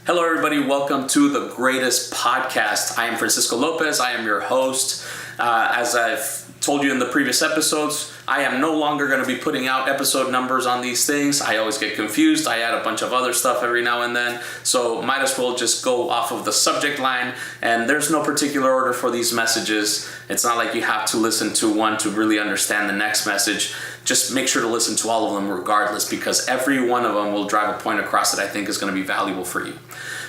Hello, everybody. Welcome to the greatest podcast. I am Francisco Lopez. I am your host. As I've told you in the previous episodes, I am no longer going to be putting out episode numbers on these things. I always get confused. I add a bunch of other stuff every now and then. So might as well just go off of the subject line. And there's no particular order for these messages. It's not like you have to listen to one to really understand the next message. Just make sure to listen to all of them regardless, because every one of them will drive a point across that I think is going to be valuable for you.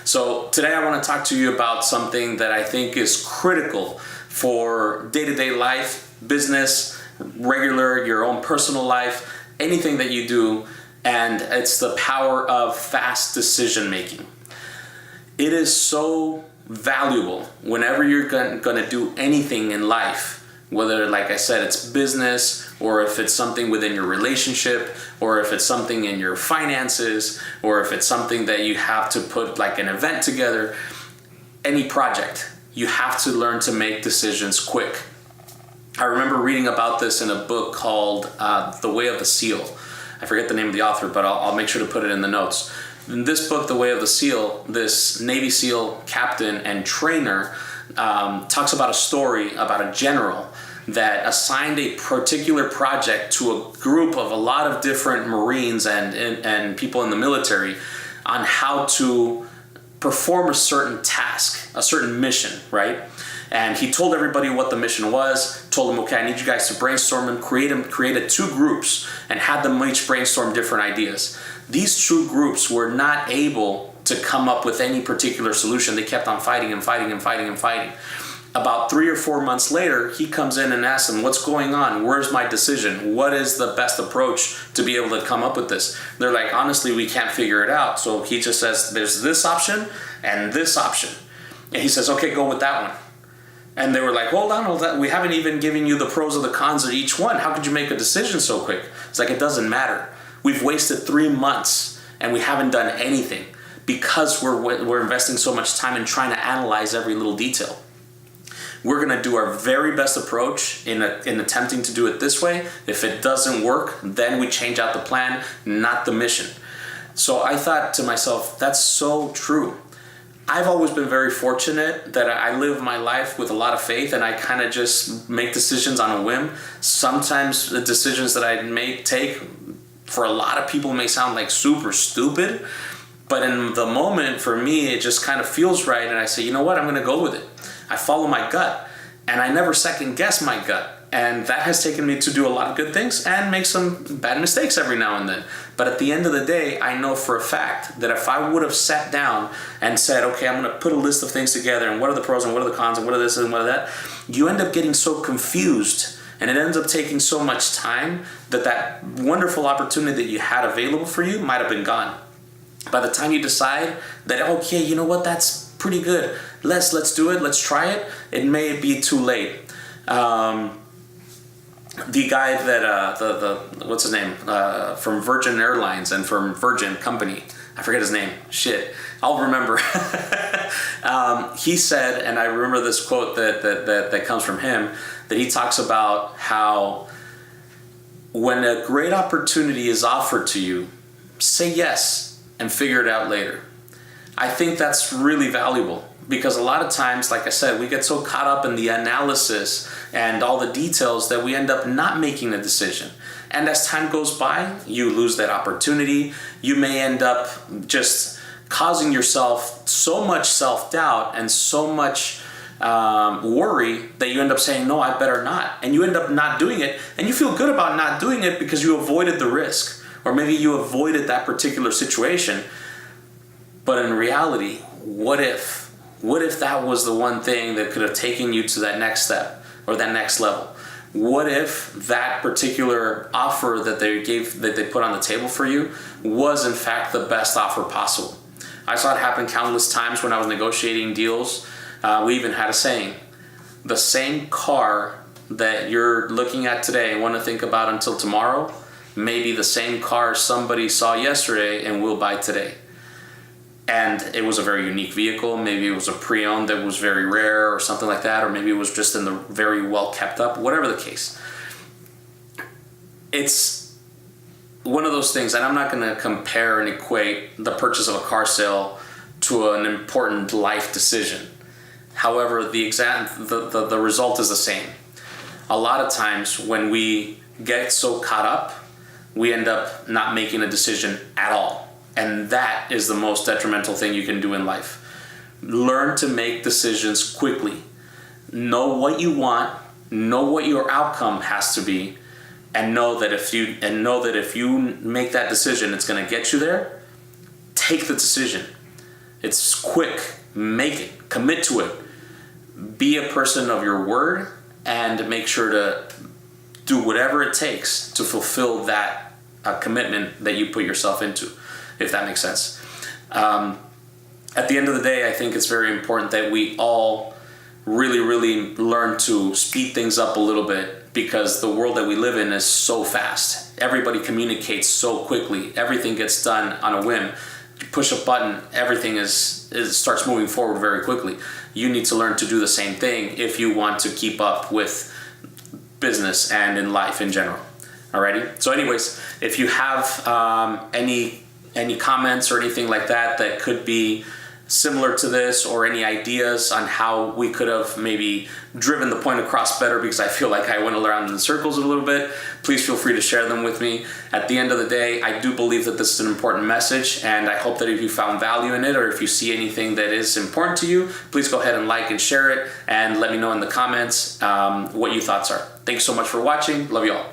So today I want to talk to you about something that I think is critical for day-to-day life, business, regular, your own personal life, anything that you do, and it's the power of fast decision making. It is so valuable whenever you're going to do anything in life, whether, like I said, it's business, or if it's something within your relationship, or if it's something in your finances, or if it's something that you have to put like an event together, any project, you have to learn to make decisions quick. I remember reading about this in a book called The Way of the Seal. I forget the name of the author, but I'll make sure to put it in the notes. In this book, The Way of the Seal, this Navy SEAL captain and trainer talks about a story about a general that assigned a particular project to a group of a lot of different Marines and people in the military on how to perform a certain task, a certain mission, right? And he told everybody what the mission was, told them, okay, I need you guys to brainstorm and created two groups and had them each brainstorm different ideas. These two groups were not able to come up with any particular solution. They kept on fighting and fighting and fighting and fighting. About 3 or 4 months later, he comes in and asks them, what's going on? Where's my decision? What is the best approach to be able to come up with this? They're like, honestly, we can't figure it out. So he just says, there's this option and this option. And he says, okay, go with that one. And they were like, hold on, we haven't even given you the pros or the cons of each one. How could you make a decision so quick? It's like, it doesn't matter. We've wasted 3 months and we haven't done anything because we're investing so much time in trying to analyze every little detail. We're going to do our very best approach in attempting to do it this way. If it doesn't work, then we change out the plan, not the mission. So I thought to myself, that's so true. I've always been very fortunate that I live my life with a lot of faith, and I kind of just make decisions on a whim. Sometimes the decisions that I take for a lot of people may sound like super stupid, but in the moment for me, it just kind of feels right. And I say, you know what, I'm going to go with it. I follow my gut, and I never second guess my gut. And that has taken me to do a lot of good things and make some bad mistakes every now and then. But at the end of the day, I know for a fact that if I would have sat down and said, okay, I'm going to put a list of things together, and what are the pros and what are the cons and what are this and what are that, you end up getting so confused, and it ends up taking so much time that wonderful opportunity that you had available for you might have been gone. By the time you decide that, okay, you know what, that's pretty good, let's do it, let's try it, it may be too late. The guy that what's his name, from Virgin Airlines and from Virgin Company, I forget his name, I'll remember. He said, and I remember this quote that comes from him, that he talks about how when a great opportunity is offered to you, say yes and figure it out later. I think that's really valuable, because a lot of times, like I said, we get so caught up in the analysis and all the details that we end up not making a decision. And as time goes by, you lose that opportunity. You may end up just causing yourself so much self-doubt and so much worry that you end up saying, no, I better not. And you end up not doing it. And you feel good about not doing it because you avoided the risk. Or maybe you avoided that particular situation. But in reality, what if that was the one thing that could have taken you to that next step or that next level? What if that particular offer that they put on the table for you was in fact the best offer possible? I saw it happen countless times when I was negotiating deals. We even had a saying: the same car that you're looking at today and want to think about until tomorrow may be the same car somebody saw yesterday and will buy today. And it was a very unique vehicle. Maybe it was a pre-owned that was very rare or something like that, or maybe it was just in the very well kept up, whatever the case. It's one of those things, and I'm not going to compare and equate the purchase of a car sale to to an important life decision. However, the result is the same. A lot of times when we get so caught up, we end up not making a decision at all. And that is the most detrimental thing you can do in life. Learn to make decisions quickly. Know what you want, know what your outcome has to be, and know that if you make that decision, it's going to get you there. Take the decision. It's quick. Make it. Commit to it. Be a person of your word and make sure to do whatever it takes to fulfill that commitment that you put yourself into, if that makes sense. At the end of the day, I think it's very important that we all really, really learn to speed things up a little bit, because the world that we live in is so fast. Everybody communicates so quickly. Everything gets done on a whim. You push a button, everything starts moving forward very quickly. You need to learn to do the same thing if you want to keep up with business and in life in general. Alrighty. So anyways, if you have any comments or anything like that could be similar to this, or any ideas on how we could have maybe driven the point across better, because I feel like I went around in circles a little bit, please feel free to share them with me. At the end of the day, I do believe that this is an important message, and I hope that if you found value in it, or if you see anything that is important to you, please go ahead and like and share it, and let me know in the comments what your thoughts are. Thanks so much for watching. Love you all.